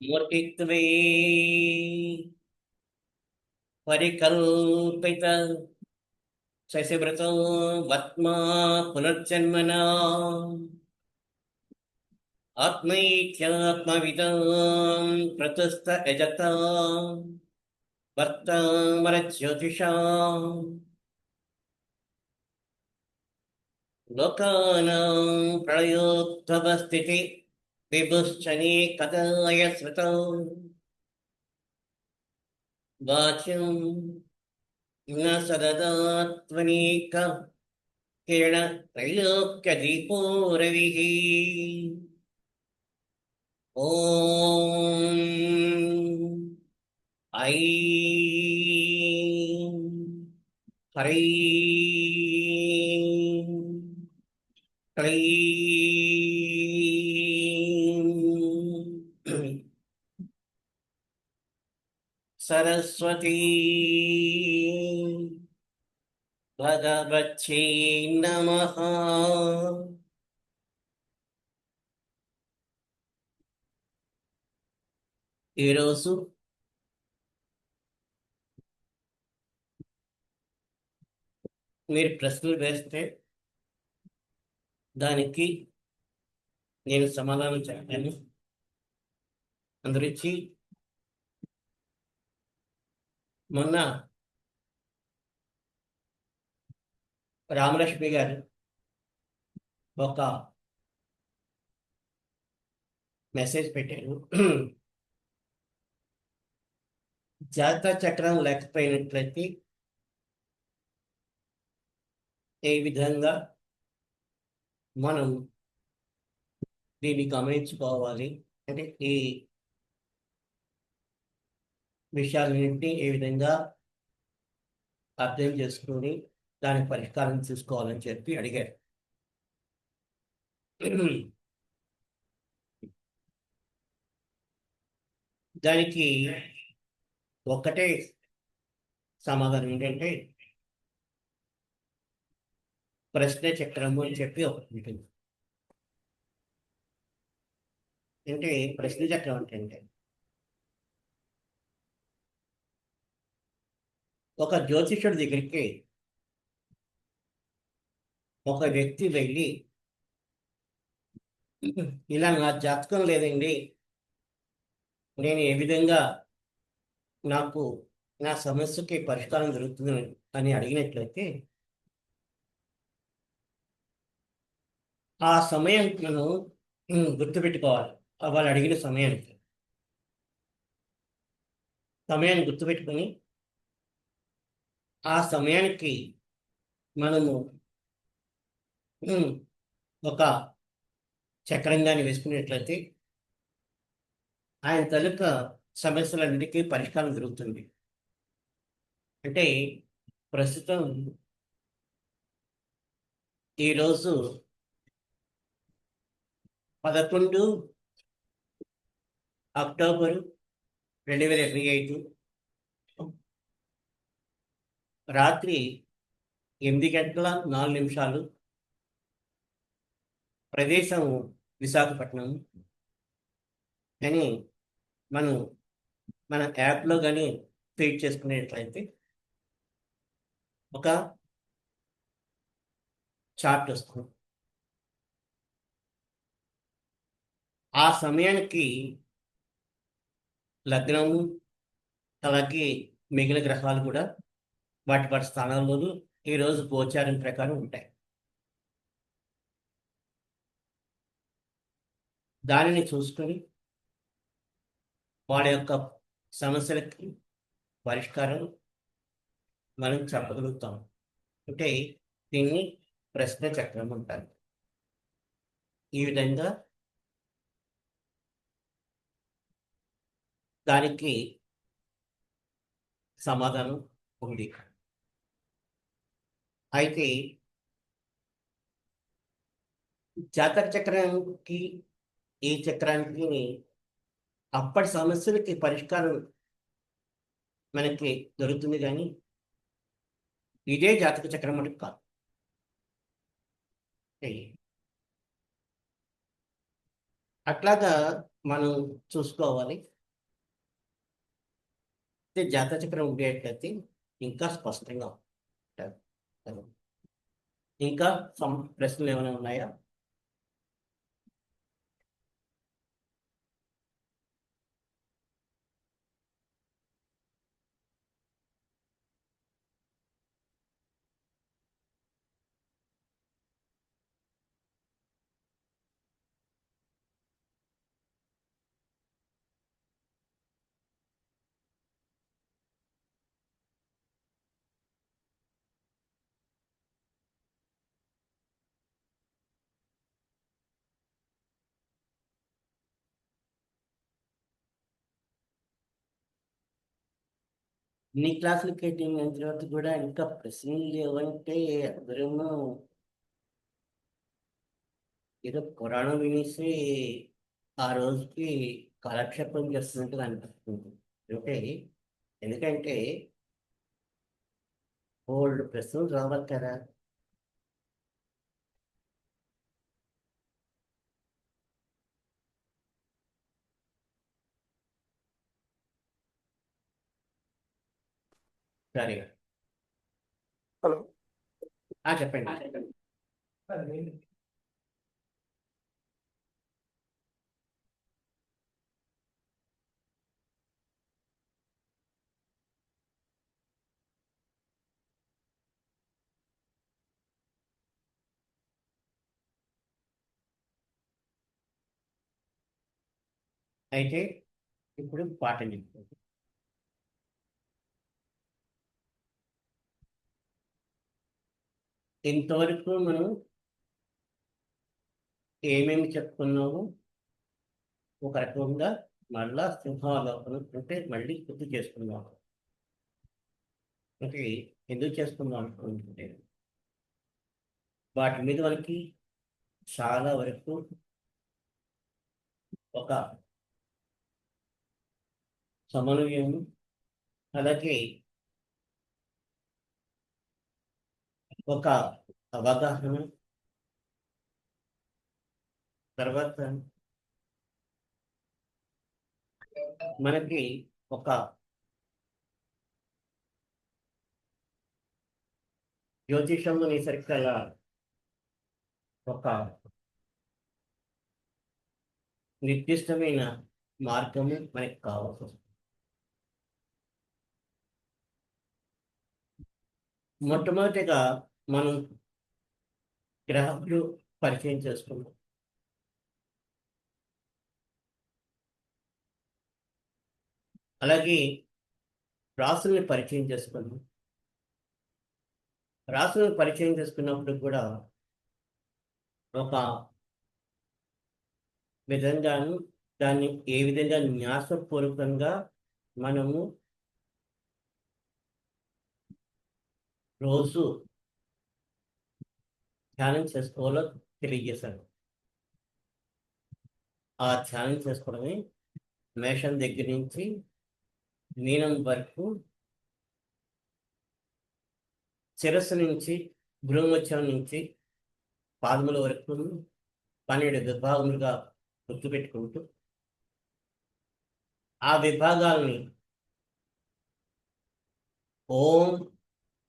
మూర్తిత్వే పరికల్పిత శశివ్రతో వత్మా పునర్జన్మనా ఆత్మైక్యాత్మవిదాం ప్రతుస్త యజత వర్తామరజ్యోతిషా లోకానాం ప్రళయోద్భవస్థితి విభుశ్చనే కథాయ శృతౌ వాచ్యం న సదదాత్మనేక కిరణ త్రైలోక్యదీపో రవిః ఓం ఐం హ్రీం క్లీం సరస్వతీ భగవత్యై నమః. ఈరోజు మీరు ప్రశ్నలు వేస్తే దానికి నేను సమాధానం చెప్పాను. అందురించి మొన్న రామలక్ష్మి గారు ఒక మెసేజ్ పెట్టారు. జాతక చక్రం లేకపోయినట్లయితే ఏ విధంగా మనం దీన్ని గమనించుకోవాలి అంటే ఈ విషయాలన్నింటినీ ఏ విధంగా అర్థం చేసుకుని దానికి పరిష్కారం చూసుకోవాలని చెప్పి అడిగారు. దానికి ఒక్కటే సమాధానం ఏంటంటే ప్రశ్న చక్రము అని చెప్పి ఒకటి ఉంటుంది. అంటే ప్రశ్న చక్రం అంటే ఒక జ్యోతిషుడి దగ్గరికి ఒక వ్యక్తి వెళ్ళి, ఇలా నా జాతకం లేదండి, నేను ఏ విధంగా నాకు నా సమస్యకి పరిష్కారం దొరుకుతుంది అని అడిగినట్లయితే ఆ సమయం మనం గుర్తుపెట్టుకోవాలి. వాళ్ళు అడిగిన సమయాన్ని గుర్తుపెట్టుకొని ఆ సమయానికి మనము ఒక చక్రంగాన్ని వేసుకున్నట్లయితే ఆయన తాలూకా సమస్యలన్నిటికీ పరిష్కారం దొరుకుతుంది. అంటే ప్రస్తుతం ఈరోజు 11 అక్టోబరు 2025 రాత్రి 8:04. ప్రదేశం విశాఖపట్నం. కానీ మన యాప్లో కానీ ఫీడ్ చేసుకునేట్లయితే ఒక చార్ట్ వస్తుంది. ఆ సమయానికి లగ్నము అలాగే మిగిలిన గ్రహాలు కూడా వాటి స్థానాల్లోనూ ఈరోజు గోచారం ప్రకారం ఉంటాయి. దానిని చూసుకొని వాళ్ళ యొక్క సమస్యలకి పరిష్కారం మనం చెప్పగలుగుతాం. అంటే దీన్ని ప్రశ్న చక్రం అంటారు. ఈ విధంగా దానికి సమాధానం ఉంది. అయితే జాతక చక్రానికి ఈ చక్రానికి అప్పటి సమస్యలకి పరిష్కారం మనకి దొరుకుతుంది కానీ ఇదే జాతక చక్రం మనకి కాదు. అట్లాగా మనం చూసుకోవాలి. జాతక చక్రం ఉండేటైతే ఇంకా స్పష్టంగా ఉంటారు. ఇంకా ప్రశ్నలు ఏమైనా ఉన్నాయా? నీ క్లాసులకి అయిన తర్వాత కూడా ఇంకా ప్రశ్నలు లేవంటే అందరూ ఏదో పురాణం వినేసి ఆ రోజుకి కాలక్షేపం చేస్తున్నట్టుగా అనిపిస్తుంది. అంటే ఎందుకంటే బోల్డ్ ప్రశ్నలు రావాలి కదా. సరే, హలో. చెప్పండి. అయితే ఇప్పుడు పాఠం చెప్తుంది. ఇంతవరకు మనం ఏమేమి చెప్పుకున్నాము ఒక రకంగా మళ్ళా సింహావలోకనం అంటే మళ్ళీ గుర్తు చేసుకున్నాము. అంటే ఎందుకు చేసుకుందాం అనుకుంటే వాటి మీద మనకి చాలా వరకు ఒక సమన్వయం, అలాగే ఒక అవగాహన, తర్వాత మనకి ఒక జ్యోతిషంలో నేసరికల ఒక నిర్దిష్టమైన మార్గము మనకి కావాల్సి వస్తుంది. మొట్టమొదటిగా మనం గ్రహాలు పరిచయం చేసుకున్నాం. అలాగే రాసుల్ని పరిచయం చేసుకున్నాం. రాసులను పరిచయం చేసుకున్నప్పుడు కూడా ఒక విధంగాను దాన్ని ఏ విధంగా న్యాసపూర్వకంగా మనము రోజు ధ్యానం చేసుకోవాలో తెలియజేశాను. ఆ ధ్యానం చేసుకోవడమే మేషం దగ్గర నుంచి మీనం వరకు, శిరస్సు నుంచి భ్రూమధ్యం నుంచి పాదముల వరకు 12 విభాగములుగా గుర్తుపెట్టుకుంటూ ఆ విభాగాల్ని ఓం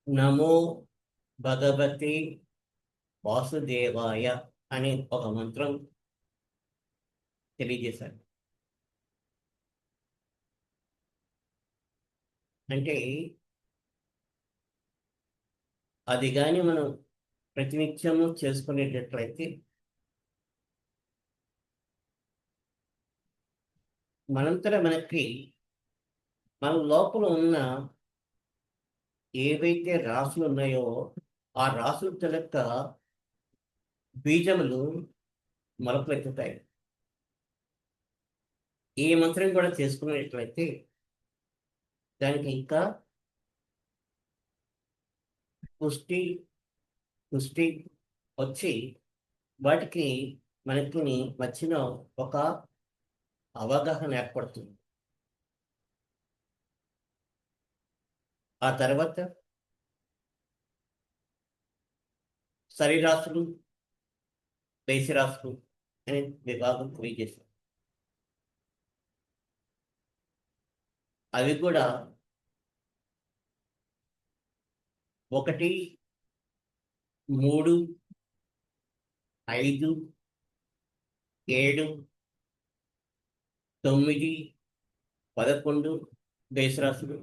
నమో భగవతి వాసుదేవాయ అనే ఒక మంత్రం తెలియజేశారు. అంటే అది కానీ మనం ప్రతినిత్యము చేసుకునేటట్లయితే మనంతటా మనకి మన లోపల ఉన్న ఏవైతే రాసులు ఉన్నాయో ఆ రాసుల యొక్క బీజములు మొలకెత్తుతాయి. ఈ మంత్రం కూడా చేసుకునేట్లయితే దానికి ఇంకా పుష్టి పుష్టి వచ్చి వాటికి మనకి మధ్యన ఒక అవగాహన ఏర్పడుతుంది. ఆ తర్వాత శరీరాశులు, బేసిరాశులు అనే విభాగం తెలియజేశారు. అవి కూడా 1, 3, 5, 7, 9, 11 బేసిరాశులు.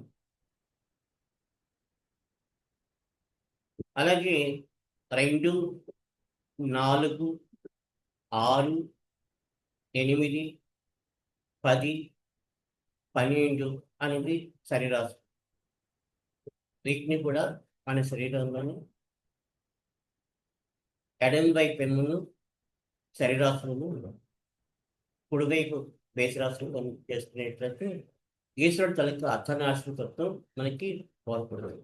అలాగే 2, 4, 6, 8, 10, 12 అనేది శరీరాశులు. వీటిని కూడా మన శరీరంలోని ఎడమ వైపు ఎన్నును శరీరాశులను, కుడివైపు బేసిరాశులు చేసుకునేట్లయితే ఈశ్వరుడు తలకి అర్ధనాశనతత్వం మనకి కోల్పడుతుంది.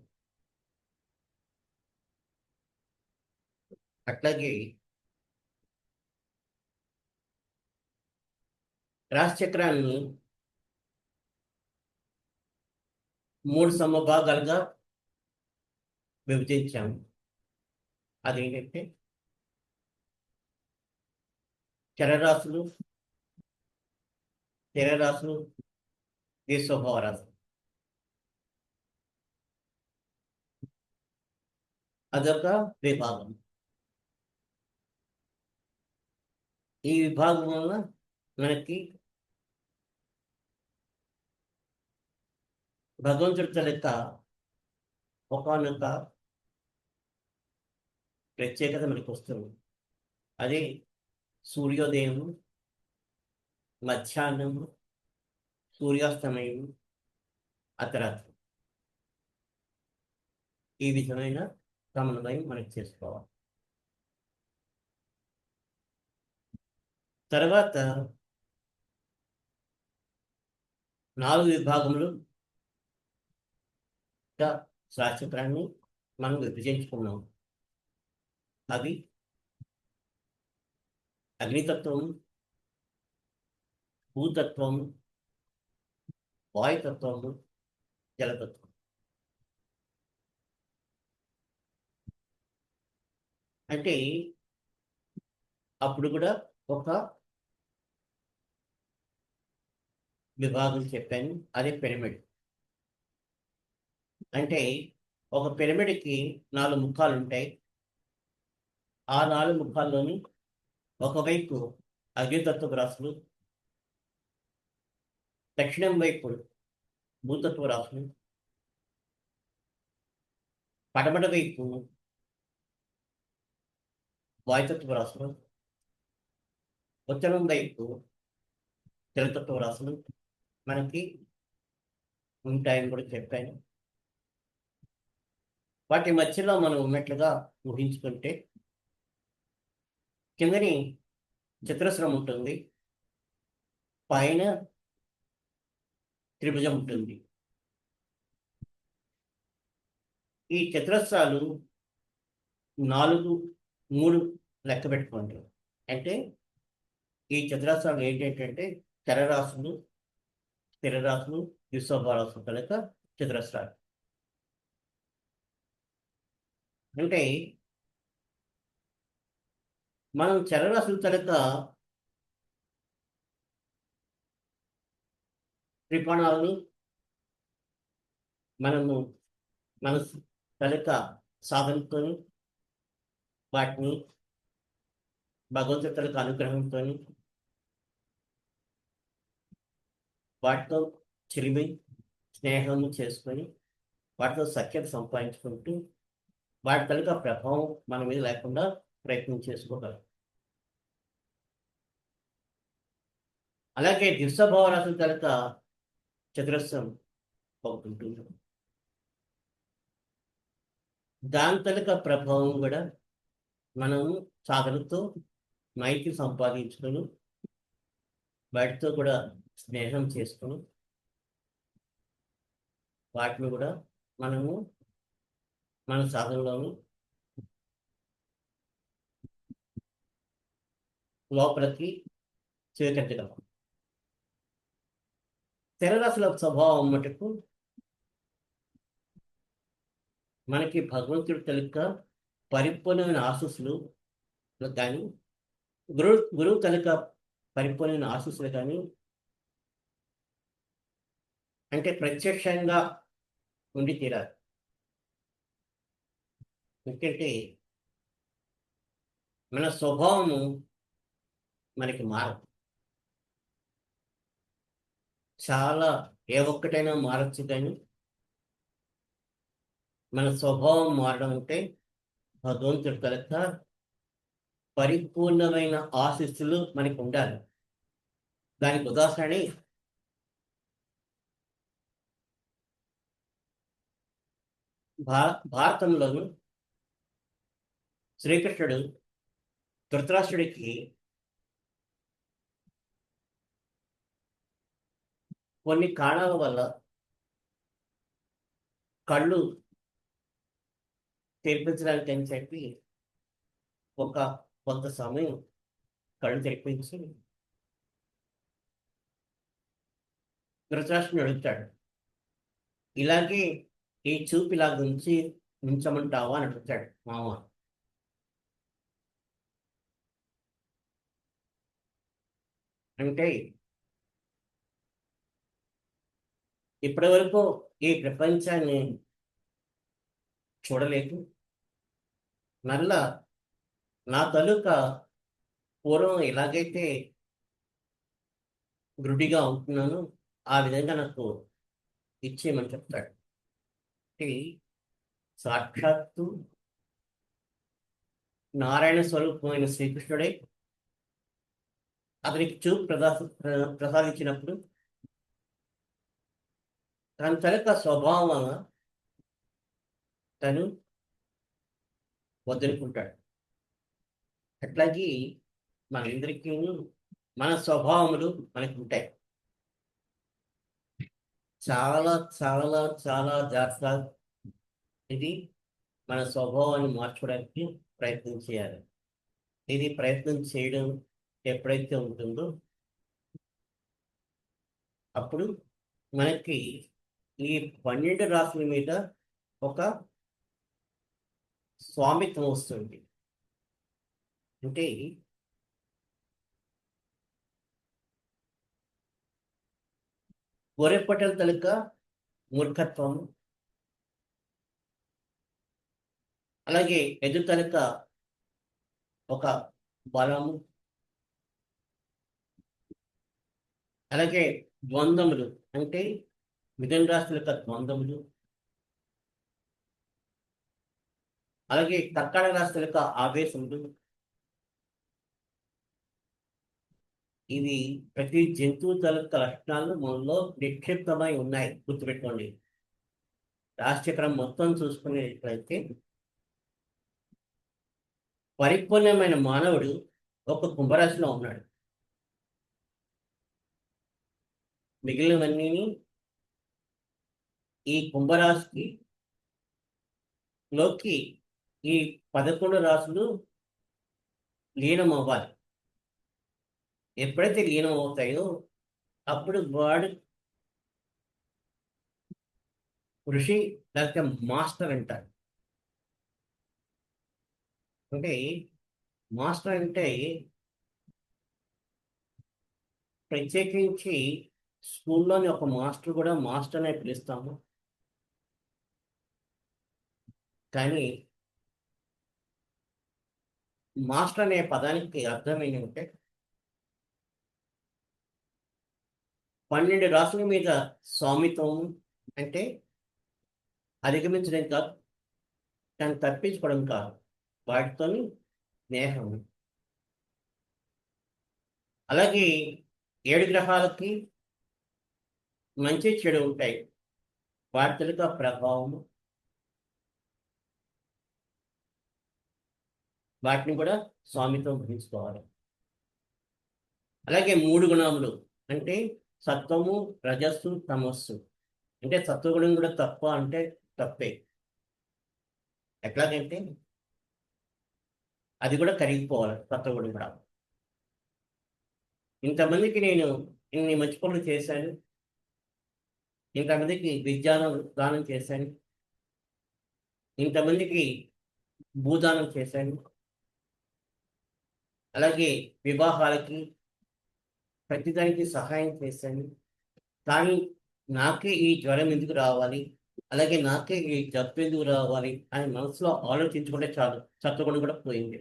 అట్లాగే రాశిచక్రాన్ని 3 సమభాగాలుగా విభజించాము. అదేంటంటే చరరాశులు, స్థిరరాశులు, ద్విస్వభావ రాశులు. అదొక విభాగం. ఈ విభాగం వల్ల మనకి భగవంతుడి తలక ఒకానొక ప్రత్యేకత మనకు వస్తుంది. అదే సూర్యోదయము, మధ్యాహ్నము, సూర్యాస్తమయం, అర్ధరాత్రి. ఈ విధమైన సమన్వయం మనకు చేసుకోవాలి. తర్వాత 4 విభాగములు శాస్త్రాన్ని మనం విభజించుకున్నాం. అవి అగ్నితత్వం, భూతత్వం, వాయుతత్వము, జలతత్వం. అంటే అప్పుడు కూడా ఒక విభాగం చెప్పాను, అదే పిరమిడ్. అంటే ఒక పిరమిడ్కి 4 ముఖాలు ఉంటాయి. ఆ 4 ముఖాల్లోని ఒకవైపు అగ్నితత్వ రాశులు, దక్షిణం వైపు భూతత్వ రాశులు, పడమట వైపు వాయుతత్వ రాశులు, ఉత్తరం వైపు జలతత్వ రాశులు మనకి ఉంటాయని కూడా చెప్పాను. వాటి మధ్యలో మనం ఉన్నట్లుగా ఊహించుకుంటే కిందని చతురస్రం ఉంటుంది, పైన త్రిభుజం ఉంటుంది. ఈ చతురస్రాలు 4, 3 లెక్క పెట్టుకోండి. అంటే ఈ చతురస్రాలు ఏంటంటే చరరాశులు, స్థిరరాశులు, ద్విస్వభారాశులు కనుక చతురస్రాలు. అంటే మనం చరరాశుల కనుక త్రికోణాలను మనము మనసు కనుక సాధనతో వాటిని భగవంతుడి అనుగ్రహంతో వాటితో చిరిమి స్నేహము చేసుకొని వాటితో సఖ్యత సంపాదించుకుంటూ వాటి కనుక ప్రభావం మన మీద లేకుండా ప్రయత్నం చేసుకోగలం. అలాగే దివ్యభావ రాశుల కనుక చతురస్రం ఒకటి ఉంటుంది. దాని కనుక ప్రభావం కూడా మనము సాధనతో మైకి సంపాదించుకొని వాటితో కూడా స్నేహం చేసుకుని వాటిని కూడా మనము మన సాధనలోను లోపలికి స్వీకరించగలం. స్థిరరాశుల స్వభావం మటుకు మనకి భగవంతుడి తాలూకా పరిపూర్ణమైన ఆశీస్సులు కానీ గురువు తాలూకా పరిపూర్ణమైన ఆశీస్సులు కానీ అంటే ప్రత్యక్షంగా ఉండి తీరాలి. ఎందుకంటే మన స్వభావము మనకి మారదు. చాలా ఏ ఒక్కటైనా మారచ్చు, కానీ మన స్వభావం మారడం అంటే భగవంతుడి తాలూకా పరిపూర్ణమైన ఆశీస్సులు మనకి ఉండాలి. దానికి ఉదాహరణ భారతంలోను శ్రీకృష్ణుడు ధృతరాష్ట్రుడికి కొన్ని కారణాల వల్ల కళ్ళు తెరిపించడానికి అని చెప్పి కొంత సమయం కళ్ళు తెరిపించి ధృతరాష్ట్రుని అడుగుతాడు, ఇలాగే ఈ చూపు ఇలా ఉంచమంటావా అని అడుగుతాడు మామ. అంటే ఇప్పటి వరకు ఈ ప్రపంచాన్ని చూడలేదు, మళ్ళా నా తాలూకా పూర్వం ఎలాగైతే గురుడిగా ఉంటున్నాను ఆ విధంగా నాకు ఇచ్చేయమని చెప్తాడు. సాక్షాత్తు నారాయణ స్వరూపమైన శ్రీకృష్ణుడే అతనికి చూపు ప్రసాదించినప్పుడు తన తాలూకా స్వభావం వలన తను వదులుకుంటాడు. అట్లాగే మనందరికీ మన స్వభావములు మనకు ఉంటాయి. చాలా చాలా చాలా జాగ్రత్తగా ఇది మన స్వభావాన్ని మార్చుకోవడానికి ప్రయత్నం చేయాలి. ఇది ప్రయత్నం చేయడం ఎప్పుడైతే ఉంటుందో అప్పుడు మనకి ఈ 12 రాశుల మీద ఒక స్వామిత్వం వస్తుంది. అంటే గొర్రెపట్టల తాలూకా మూర్ఖత్వం, అలాగే ఎదురు తాలూకా ఒక బలము, అలాగే ద్వంద్వములు అంటే మిథున రాశి యొక్క ద్వంద్వములు, అలాగే కర్కాటక రాశి యొక్క ఆవేశములు, ఇవి ప్రతి జంతువు తాలూకా లక్షణాలు మనలో నిక్షిప్తమై ఉన్నాయి. గుర్తుపెట్టుకోండి. రాశిచక్రం మొత్తం చూసుకునేట్లయితే పరిపూర్ణమైన మానవుడు ఒక కుంభరాశిలో ఉన్నాడు. మిగిలినవన్నీ ఈ కుంభరాశికి లోకి ఈ 11 రాశులు లీనం అవ్వాలి. ఎప్పుడైతే లీనం అవుతాయో అప్పుడు వాడు ఋషి లేకపోతే మాస్టర్ అంటారు. అంటే మాస్టర్ అంటే ప్రత్యేకించి స్కూల్లోని ఒక మాస్టర్ కూడా మాస్టర్ అనే పిలుస్తాము. కానీ మాస్టర్ అనే పదానికి అర్థం ఏంటంటే 12 రాసుల మీద స్వామిత్వం అంటే అధిగమించడం కాదు, కానీ తప్పించుకోవడం కాదు, వాటితో స్నేహం. అలాగే 7 గ్రహాలకి మంచి చెడు ఉంటాయి. వాటి ప్రభావం వాటిని కూడా స్వామిత్వం వహించుకోవాలి. అలాగే 3 గుణములు అంటే సత్వము, రజస్సు, తమస్సు. అంటే సత్వగుణం కూడా తప్ప అంటే తప్పే. ఎట్లాగంటే అది కూడా కరిగిపోవాలి, సత్వగుణం కూడా. ఇంతమందికి నేను ఇన్ని మంచి పనులు చేశాను, ఇంతమందికి విద్యాదానం దానం చేశాను, ఇంతమందికి భూదానం చేశాను, అలాగే వివాహాలకి ప్రతిదానికి సహాయం చేశాను. కానీ నాకే ఈ జ్వరం ఎందుకు రావాలి, అలాగే నాకే ఈ జబ్బు ఎందుకు రావాలి అని మనసులో ఆలోచించుకుంటే చాలు, సత్వగుణం కూడా పోయింది.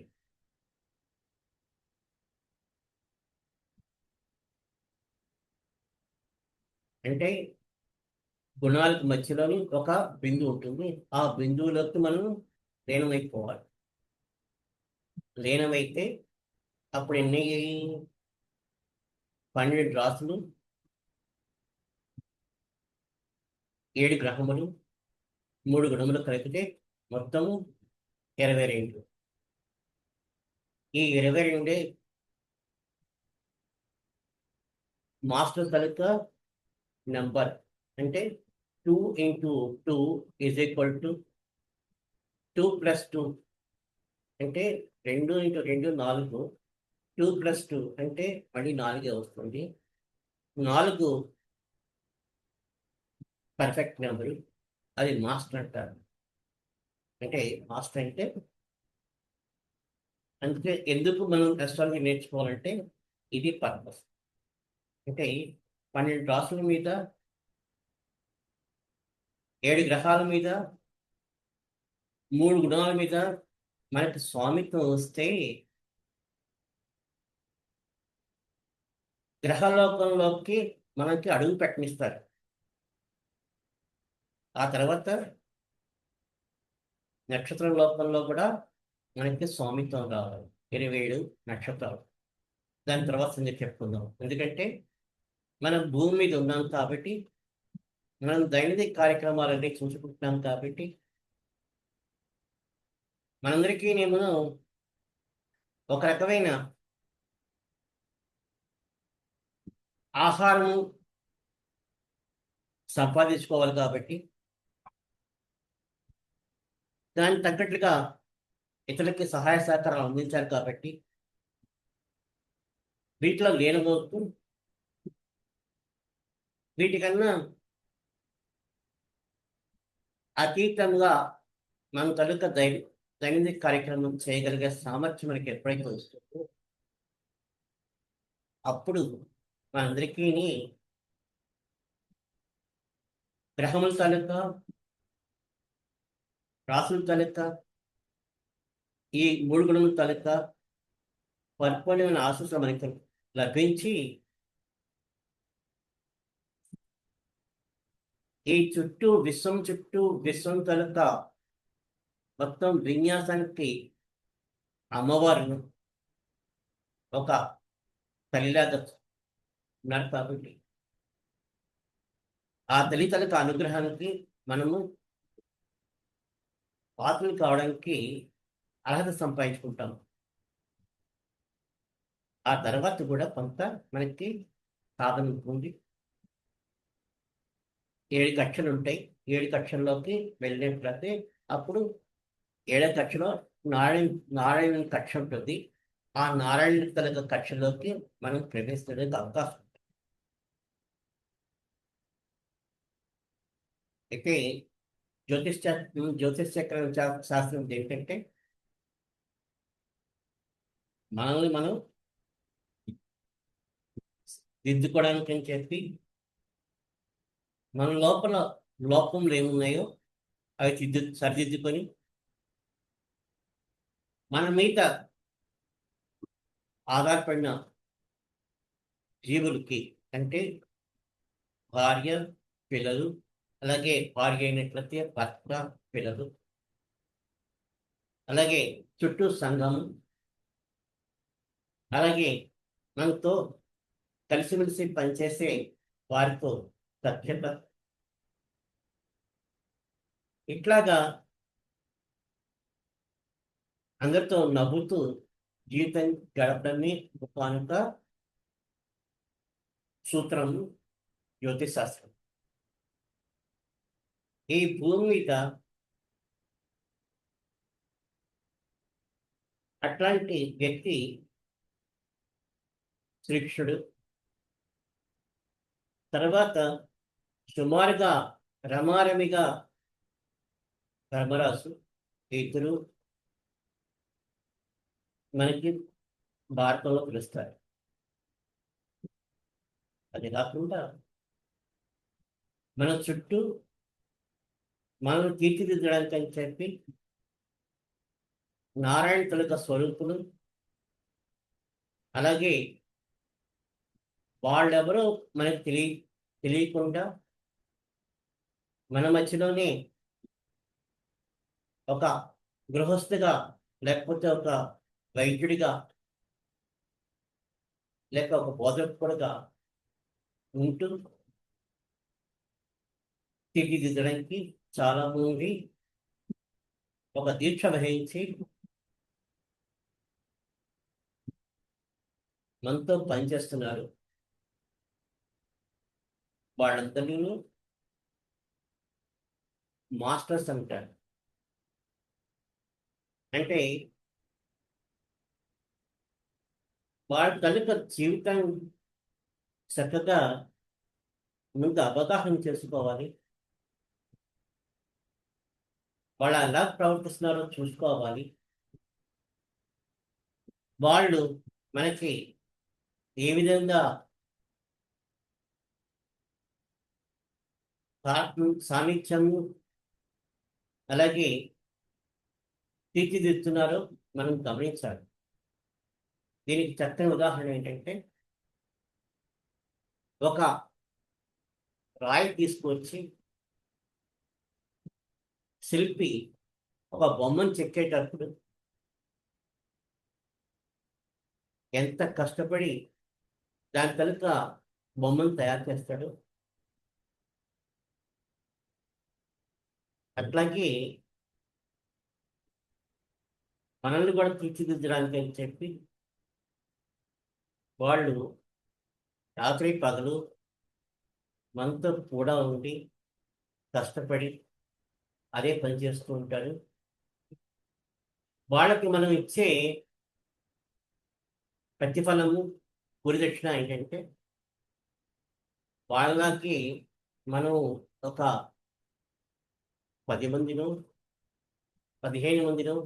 అంటే గుణాలకు మధ్యలోని ఒక బిందువు ఉంటుంది. ఆ బిందువులోకి మనం లీనమైపోవాలి. లీనమైతే అప్పుడు ఎన్ని 12 రాసులు, 7 గ్రహములు, 3 గుణములు కలిపితే మొత్తము 22. ఈ 22 మాస్టర్ తాలూకా నెంబర్. అంటే 2 into 2 is equal to 2 plus 2. అంటే 2 into 2 4. 2 plus 2 అంటే మళ్ళీ 4 వస్తుంది. 4 పర్ఫెక్ట్ నెంబరు. అది మాస్టర్ అంటారు. అంటే మాస్టర్ అంటే అందుకే ఎందుకు మనం అస్ట్రాలజీ నేర్చుకోవాలంటే ఇది పర్పస్. అంటే 12 రాసుల మీద, 7 గ్రహాల మీద, 3 గుణాల మీద మనకి స్వామిత్వం వస్తే గ్రహలోకంలోకి మనకి అడుగు పెట్టనిస్తారు. ఆ తర్వాత నక్షత్ర లోకంలో కూడా మనకి స్వామిత్వం రావాలి. 27 నక్షత్రాలు. దాని తర్వాత సంగతి చెప్పుకుందాం. ఎందుకంటే మనం భూమి మీద ఉన్నాం కాబట్టి, మనం దైనందిక కార్యక్రమాలన్నీ చూసుకుంటున్నాం కాబట్టి, మనందరికీ నేను ఒక రకమైన ఆహారము సంపాదించుకోవాలి కాబట్టి, దానికి తగ్గట్లుగా ఇతరులకి సహాయ సహకారాలు అందించాలి కాబట్టి, వీటిలో లీనమవుతూ వీటికన్నా అతీతంగా మన తాలూకా దైనందిక కార్యక్రమం చేయగలిగే సామర్థ్యం మనకి ఎప్పుడైతే వస్తుందో అప్పుడు మనందరికీ గ్రహముల తాలూకా, రాసుల తాలూకా, ఈ 3 గుణముల తాలూకా పరిపూర్ణమైన ఆశీస్సులు మనకి లభించి ఈ విశ్వం తాలూకా మొత్తం విన్యాసానికి అమ్మవారు ఒక తల్లిలాగా ఉన్నారు కాబట్టి, ఆ తల్లి తాలూకా అనుగ్రహానికి మనము పాత్రలు కావడానికి అర్హత సంపాదించుకుంటాం. ఆ తర్వాత కూడా కొంత మనకి సాధన ఉంటుంది. 7 కక్షలు ఉంటాయి. 7 కక్షల్లోకి వెళ్ళినట్లయితే అప్పుడు 7వ కక్షలో నారాయణ కక్ష ఉంటుంది. ఆ నారాయణ తాలూకా కక్షలోకి మనం ప్రవేశించడానికి అవకాశం ఉంటుంది. అయితే జ్యోతిష్ చక్రం శాస్త్రం ఏంటంటే మనల్ని మనం దిద్దుకోవడానికి అని చెప్పి మన లోపల లోపంలు ఏమున్నాయో అవి సరిదిద్దుకొని మన మీద ఆధారపడిన జీవులకి, అంటే భార్య, పిల్లలు, అలాగే భార్య అయినట్లయితే భర్త, పిల్లలు, అలాగే చుట్టూ సంఘము, అలాగే మనతో కలిసిమెలిసి పనిచేసే వారితో సఖ్యత, ఇట్లాగా అందరితో నవ్వుతూ జీవితం గడపడాన్ని ఒక సూత్రం జ్యోతిష్ శాస్త్రం. ఈ భూమి మీద అట్లాంటి వ్యక్తి శ్రీకృష్ణుడు. తర్వాత సుమారుగా రమారమిగా ధర్మరాజు. ఇద్దరు మనకి భారతంలో పిలుస్తారు. అది కాకుండా మన చుట్టూ మనం తీర్చిదిద్దడానికి అని చెప్పి నారాయణ తొలక స్వరూపులు, అలాగే వాళ్ళెవరో మనకు తెలియకుండా మన మధ్యలోనే ఒక గృహస్థిగా, లేకపోతే ఒక వైద్యుడిగా, లేక ఒక బోధకుడుగా ఉంటూ తీర్చిదిద్దడానికి చాలా మంది ఒక దీక్ష వహించి మనతో పనిచేస్తున్నారు. వాళ్ళందరినీ మాస్టర్స్ అంటారు. అంటే వాళ్ళ కనుక జీవితం చక్కగా ముందు అవగాహన చేసుకోవాలి. వాళ్ళు ఎలా ప్రవర్తిస్తున్నారో చూసుకోవాలి. వాళ్ళు మనకి ఏ విధంగా సాన్నిధ్యము, అలాగే తీర్చిదిద్దుతున్నారో మనం గమనించాలి. దీనికి చక్కని ఉదాహరణ ఏంటంటే, ఒక రాయి తీసుకొచ్చి శిల్పి ఒక బొమ్మను చెక్కేటప్పుడు ఎంత కష్టపడి దాని కనుక బొమ్మను తయారు చేస్తాడు. అట్లాగే మనల్ని కూడా తీర్చిదిద్దడానికి అని చెప్పి వాళ్ళు రాత్రి పగలు మనతో కూడా ఉండి కష్టపడి అదే పని చేస్తూ ఉంటారు. వాళ్ళకి మనం ఇచ్చే ప్రతిఫలము, గురిదక్షిణ ఏంటంటే, వాళ్ళకి మనం ఒక 10 మందినో 15 మందినో,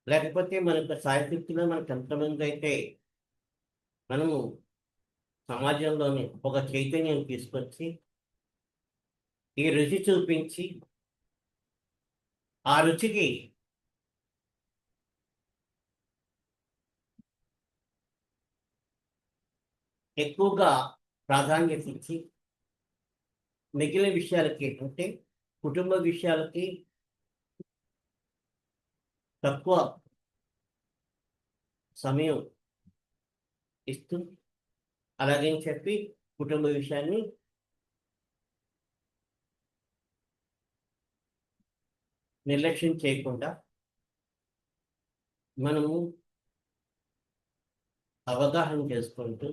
లేకపోతే మన యొక్క సాయశక్తిలో మనకు ఎంతమంది అయితే మనము సమాజంలోని ఒక చైతన్యం తీసుకొచ్చి ఈ రుచి చూపించి ఆ రుచికి ఎక్కువగా ప్రాధాన్యత ఇచ్చి మిగిలిన విషయాలకి, అంటే కుటుంబ విషయాలకి తక్కువ సమయం ఇస్తూ, అలాగే చెప్పి కుటుంబ విషయాన్ని నిర్లక్ష్యం చేయకుండా మనము అవగాహన చేసుకుంటూ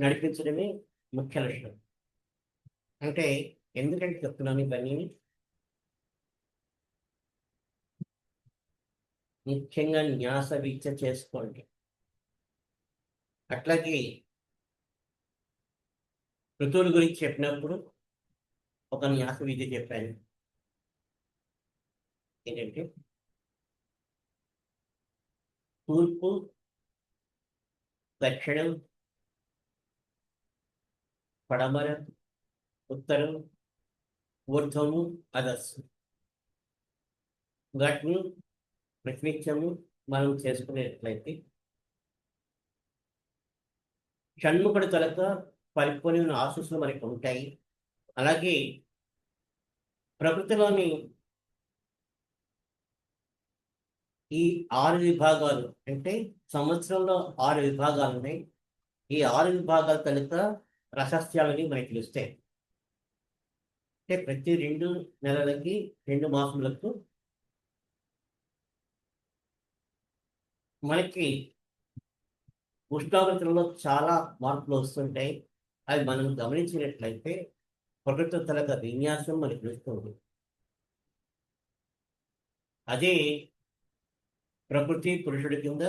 నడిపించడమే ముఖ్య లక్ష్యం. అంటే ఎందుకంటే చెప్తున్నాను ఇవన్నీ, ముఖ్యంగా న్యాస విద్య చేసుకోండి. అట్లాగే ఋతువుల గురించి చెప్పినప్పుడు ఒక న్యాస విద్య చెప్పాను. ఏంటంటే, తూర్పు, దక్షిణం, పడమర, ఉత్తరం, ఊర్ధ్వము, అధస్సు, వాటిని ప్రతినిత్యము మనం చేసుకునేట్లయితే షణ్ముఖుడి తలక పరిపూర్ణ ఆశీస్సులు మనకు ఉంటాయి. అలాగే ప్రకృతిలోని ఈ 6 విభాగాలు, అంటే సంవత్సరంలో 6 విభాగాలు ఉన్నాయి. ఈ 6 విభాగాల కనుక రహస్యాలని మనకి తెలుస్తాయి. అంటే ప్రతి 2 నెలలకి 2 మాసములకు మనకి ఉష్ణోగ్రతలో చాలా మార్పులు వస్తుంటాయి. అవి మనం గమనించినట్లయితే ప్రకృతి తలక విన్యాసం మనకి తెలుస్తుంది. అదే ప్రకృతి పురుషుడి కింద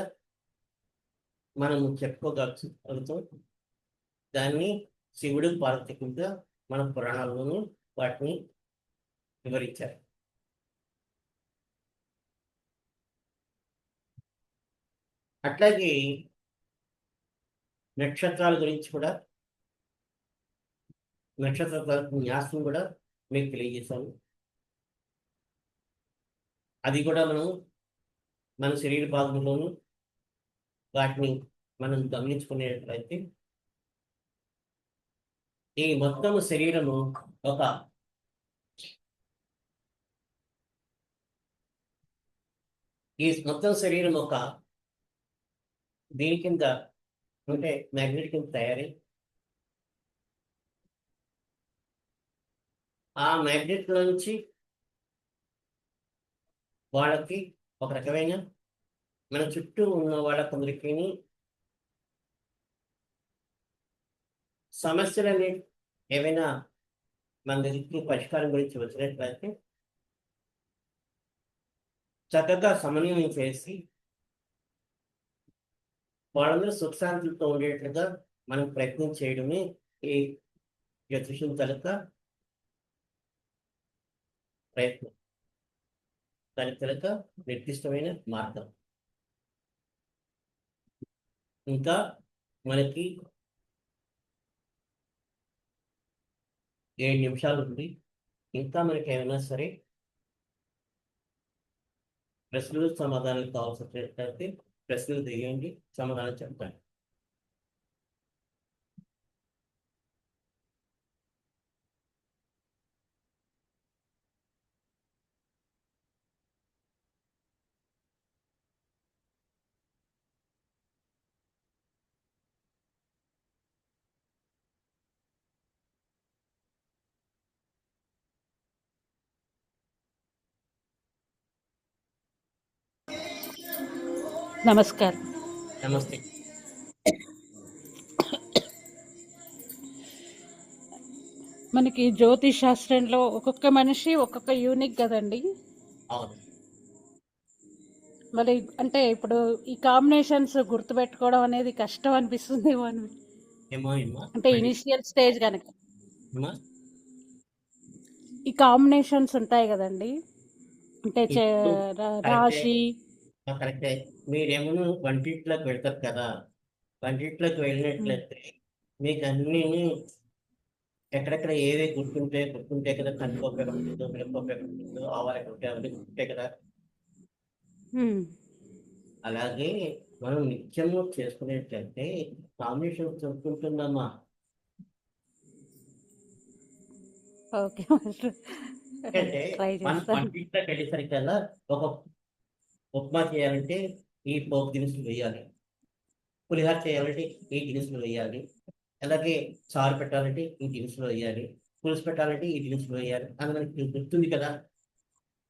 మనం చెప్పుకోగలుగుతాం. దాన్ని శివుడు పార్వతి కింద మన పురాణాల్లోనూ వాటిని వివరించారు. అట్లాగే నక్షత్రాల గురించి కూడా, నక్షత్ర న్యాసం కూడా మీకు తెలియజేశాను. అది కూడా మన శరీర భాగంలోనూ వాటిని మనం గమనించుకునేట్లయితే ఈ మొత్తం శరీరము ఒక దీని కింద అంటే మ్యాగ్నెట్ కింద తయారై ఆ మ్యాగ్నెట్ నుంచి వాళ్ళకి ఒక రకమైన మన చుట్టూ ఉన్న వాళ్ళకందరికీ సమస్యలని ఏవైనా మన దగ్గరికి పరిష్కారం గురించి వచ్చినట్లయితే చక్కగా సమన్వయం చేసి వాళ్ళందరూ సుఖశాంతులతో ఉండేట్లుగా మనం ప్రయత్నం చేయడమే ఈ జ్యోతిషం తలక ప్రయత్నం, దాని తలక నిర్దిష్టమైన మార్గం. ఇంకా మనకి 7 నిమిషాలు ఉంది. ఇంకా మనకి ఏమైనా సరే ప్రశ్నలు సమాధానాలు కావాల్సినట్లయితే ప్రశ్నలు దిగండి, సమాధానం చెప్తాను. నమస్కారం. నమస్తే. మనకి జ్యోతిష్ శాస్త్రంలో ఒక్కొక్క మనిషి ఒక్కొక్క యూనిక్ కదండి. అవును. మరి అంటే ఇప్పుడు ఈ కాంబినేషన్స్ గుర్తుపెట్టుకోవడం అనేది కష్టం అనిపిస్తుంది ఏమో అంటే ఇనిషియల్ స్టేజ్ కనుక ఏమా ఈ కాంబినేషన్స్ ఉంటాయి కదండి. అంటే ఇప్పుడు రాశి కరెక్టే. మీరేమో వంటింట్లోకి వెళ్తారు కదా, వంటింట్లోకి వెళ్ళినట్లయితే మీకు అన్నీ ఎక్కడెక్కడ ఏవే గుర్తుంటే కదా, కందిపప్పు ఎక్కడ ఉంటుందో, మినపప్పు ఎక్కడ ఉంటుందో, ఆవాలు ఎక్కడ ఉంటాయి, అవన్నీ గుర్తుంటాయి కదా. అలాగే మనం నిత్యము చేసుకునేట్లయితే కాంబినేషన్ చెప్పుకుంటున్నామా. ఓకే, అంటే ట్రై మనం చేస్తాను. వంటింట్లోకి వెళ్ళేసరికల్లా ఒక ఉప్మా చేయాలంటే ఈ పోపు దినుసులు వేయాలి, పులిహోర చేయాలంటే ఈ దినుసులు వేయాలి, అలాగే చారు పెట్టాలంటే ఈ దినుసులు వేయాలి, పులుసు పెట్టాలంటే ఈ దినుసులు వేయాలి అని మనకి గుర్తుంది కదా.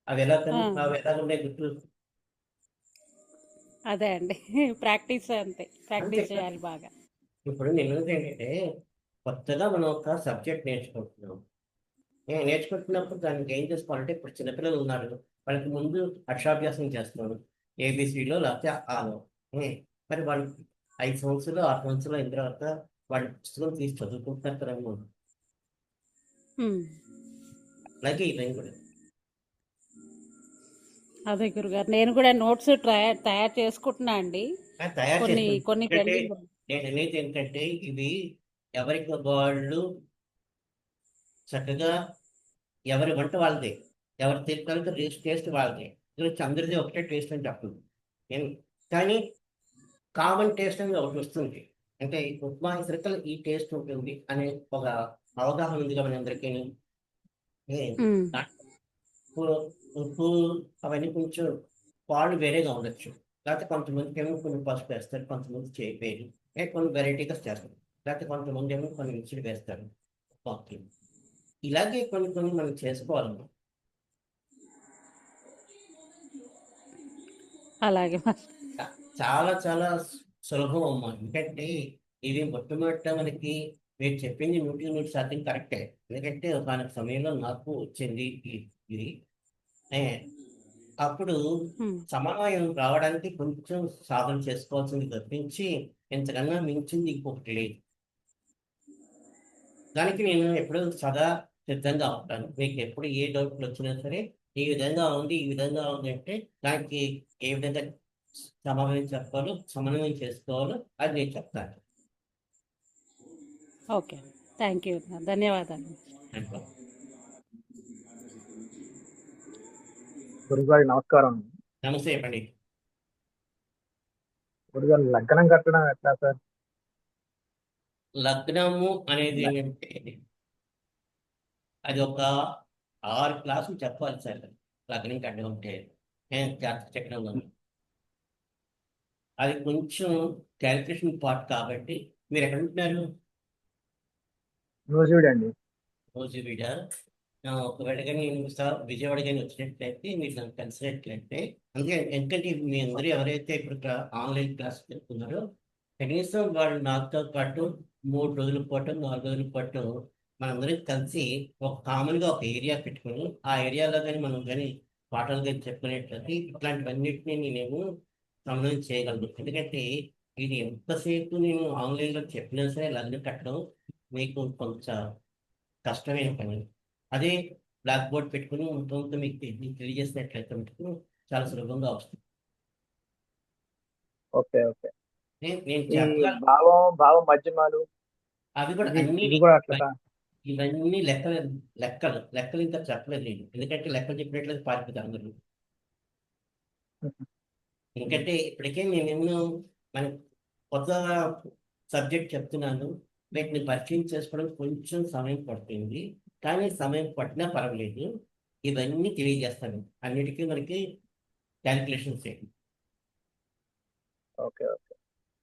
అవి ఎలా ఉన్నాయి గుర్తు. అదే అండి, ప్రాక్టీస్ అంతే ప్రాక్టీస్ కదా. చేయాలి బాగా. ఇప్పుడు నేను ఏంటంటే కొత్తగా మనం ఒక సబ్జెక్ట్ నేర్చుకుంటున్నాం. నేర్చుకుంటున్నప్పుడు దానికి ఏం చేసుకోవాలంటే, ఇప్పుడు చిన్నపిల్లలు ఉన్నారు, వాళ్ళకి ముందు అక్షరాభ్యాసం చేస్తున్నాను, ఏబిసిలో లేకపోతే ఆలో. మరి వాళ్ళు 5 సంవత్సరాలు 6 సంవత్సరాలు అయిన తర్వాత వాళ్ళ పుస్తకం తీసి చదువుకుంటున్నారు కదా. అలాగే ఇదేం కూడా అదే గురుగారు, నేను కూడా నోట్స్ తయారు చేసుకుంటున్నా అండి. తయారు కొన్ని చేసుకోండి. కొన్ని ఎందుకంటే పెండింగ్. నేను అనేది ఏంటంటే ఇవి ఎవరికి వాళ్ళు చక్కగా ఎవరి వంట వాళ్ళదే, ఎవరి తినడానికి టేస్ట్ వాళ్ళదే. అందరిది ఒకటే టేస్ట్ అని చెప్పదు నేను, కానీ కామన్ టేస్ట్ అనేది ఒకటి వస్తుంది. అంటే ఈ ఉప్మా సరికల్ ఈ టేస్ట్ ఉంటుంది అనే ఒక అవగాహన ఉంది కదా అందరికీ. ఉప్పు ఉప్పు అవన్నీ కొంచెం పాలు వేరేగా ఉండొచ్చు, లేకపోతే కొంతమందికి ఏమో కొన్ని పసుపు వేస్తారు, కొంతమంది చేయవేరు, కొన్ని వెరైటీగా చేస్తారు, లేకపోతే కొంతమంది ఏమో కొన్ని మిక్సీలు వేస్తారు. ఓకే, ఇలాగే కొన్ని కొన్ని మనం చేసుకోవాలమ్మా. అలాగే చాలా చాలా సులభం అమ్మా. ఎందుకంటే ఇది మొట్టమొదట మనకి మీరు చెప్పింది 100% కరెక్టే. ఎందుకంటే ఒకానొక సమయంలో నాకు వచ్చింది ఇది. ఏ, అప్పుడు హ్మ్. సమన్వయం రావడానికి కొంచెం సాధన చేసుకోవాల్సింది తప్పించి ఇంతకన్నా మించింది ఇంకొకటి లేదు. దానికి నేను ఎప్పుడు సదా సిద్ధంగా ఉంటాను. మీకు ఎప్పుడు ఏ డౌట్లు వచ్చినా సరే ఈ విధంగా ఉంది, ఈ విధంగా ఉంది అంటే దానికి ఏ విధంగా సమన్వయం చేసుకోవాలో అది నేను చెప్తాను. ఓకే. Thank you. ధన్యవాదాలు. అంటే గురుగారి నమస్కారం. నమస్తే చెప్పండి. గురుగారు లగ్నం కట్టడం ఎట్లా సార్? లగ్నము అనేది ఏంటంటే అది ఒక 6 క్లాసులు చెప్పాలి సార్. లగ్నం కట్టడం అంటే నేను జాతక చక్రంలో అది కొంచెం క్యాలిక్యులేషన్ పార్ట్ కాబట్టి మీరు ఎక్కడ ఉంటున్నారు? నూజివీడు అండి. రోజువిడ ఒకవేళ కానీ విజయవాడ కానీ వచ్చినట్లయితే మీరు నన్ను కలిసినట్లయితే అందుకే ఎందుకంటే మీ అందరూ ఎవరైతే ఇప్పుడు ఆన్లైన్ క్లాస్ చెప్తున్నారో కనీసం వాళ్ళు నాతో పాటు 3 రోజుల పాటు 4 రోజుల పాటు మనందరం కలిసి ఒక కామన్గా ఒక ఏరియా పెట్టుకుని ఆ ఏరియాలో కానీ మనం కానీ పాటలు కానీ చెప్పుకునేట్లయితే ఇట్లాంటివన్నిటిని నేనేమో సమన్వయం చేయగలను. ఎందుకంటే ఇది ఎంతసేపు నేను ఆన్లైన్లో చెప్పినా సరే లగ్నం కట్టడం మీకు కొంచెం కష్టమైన పని. అదే బ్లాక్ బోర్డ్ పెట్టుకుని మొత్తం మీకు తెలియజేసినట్లయితే మటుకు చాలా సులభంగా వస్తుంది. Okay okay. నేను ఈ చెప్పగలను. భావ మధ్యమాలు అవి కూడా ఇది అన్ని ఇది కూడా అట్లా ఇవన్నీ లెక్కలు ఇంకా చెప్పలేదు నేను. ఎందుకంటే లెక్కలు చెప్పినట్లయితే పారిపోతారు అందరూ. ఎందుకంటే ఇప్పటికే నేనేమో మన కొత్త సబ్జెక్ట్ చెప్తున్నాను. వీటిని పరిచయం చేసుకోవడం కొంచెం సమయం పడుతుంది. కానీ సమయం పట్టినా పర్వాలేదు. ఇవన్నీ తెలియజేస్తాను. అన్నిటికీ మనకి క్యాలిక్యులేషన్స్ ఓకే ఓకే.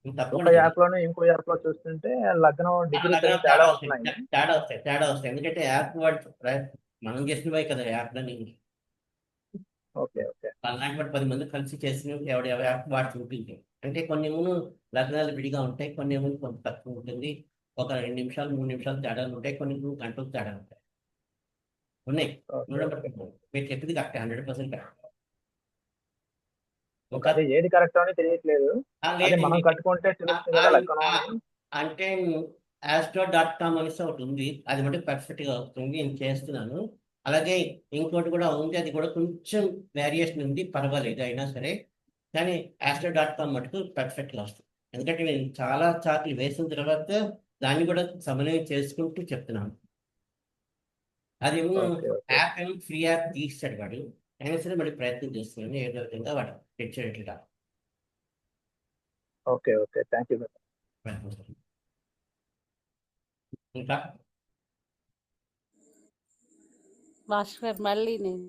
ఒక తప్పకుండా యాప్ లోనే ఇంకో యాప్ లో చూస్తుంటే లగ్నం డిగ్రీ లగ్నాలు తేడా వస్తున్నాయి. తేడా వస్తాయి. ఎందుకంటే యాప్ మనం చేసినవే కదా యాప్లని. Okay okay. అలాంటి వాడు 10 మంది కలిసి చేసిన ఎవరి యాప్ వాడు చూపింది. అంటే కొన్ని ఏమో లగ్నాలు విడిగా ఉంటాయి. కొన్ని ఏమో కొంత తక్కువ ఉంటుంది. ఒక 2 నిమిషాలు 3 నిమిషాలు తేడాలు ఉంటాయి. కొన్ని గంటలు తేడా ఉంటాయి. ఉన్నాయి. Okay okay. మీరు చెప్పింది కరెక్ట్ 100% కరెక్ట్. ఇంకా అదే ఏది కరెక్ట్ అని తెలియట్లేదు. అదే లేదు మనం కట్టుకుంటే తెలుస్తుంది కదా లగ్నం అని. అంటే astro.com అనేసి ఒకటి ఉంది. అది మటుకు పర్ఫెక్ట్గా వస్తుంది. నేను చేస్తున్నాను. అలాగే ఇంకోటి కూడా ఉంది. అది కూడా కొంచెం వేరియేషన్ ఉంది. పర్వాలేదు అయినా సరే. కానీ astro.com మటుకు పర్ఫెక్ట్గా వస్తుంది. ఎందుకంటే నేను చాలా చార్ట్లు వేసిన తర్వాత దాన్ని కూడా సమన్వయం చేసుకుంటూ చెప్తున్నాను. అదేమో ఓకే ఓకే. యాప్ ఏమో ఫ్రీ యాప్ తీస్తాడు వాడు. అయినా సరే మళ్ళీ ప్రయత్నం చేస్తున్నాను. ఏదో విధంగా వాడు తెచ్చేటట్లుగా. Okay okay. Thank you. ఇంకా భాస్కర్ మళ్ళీ నేను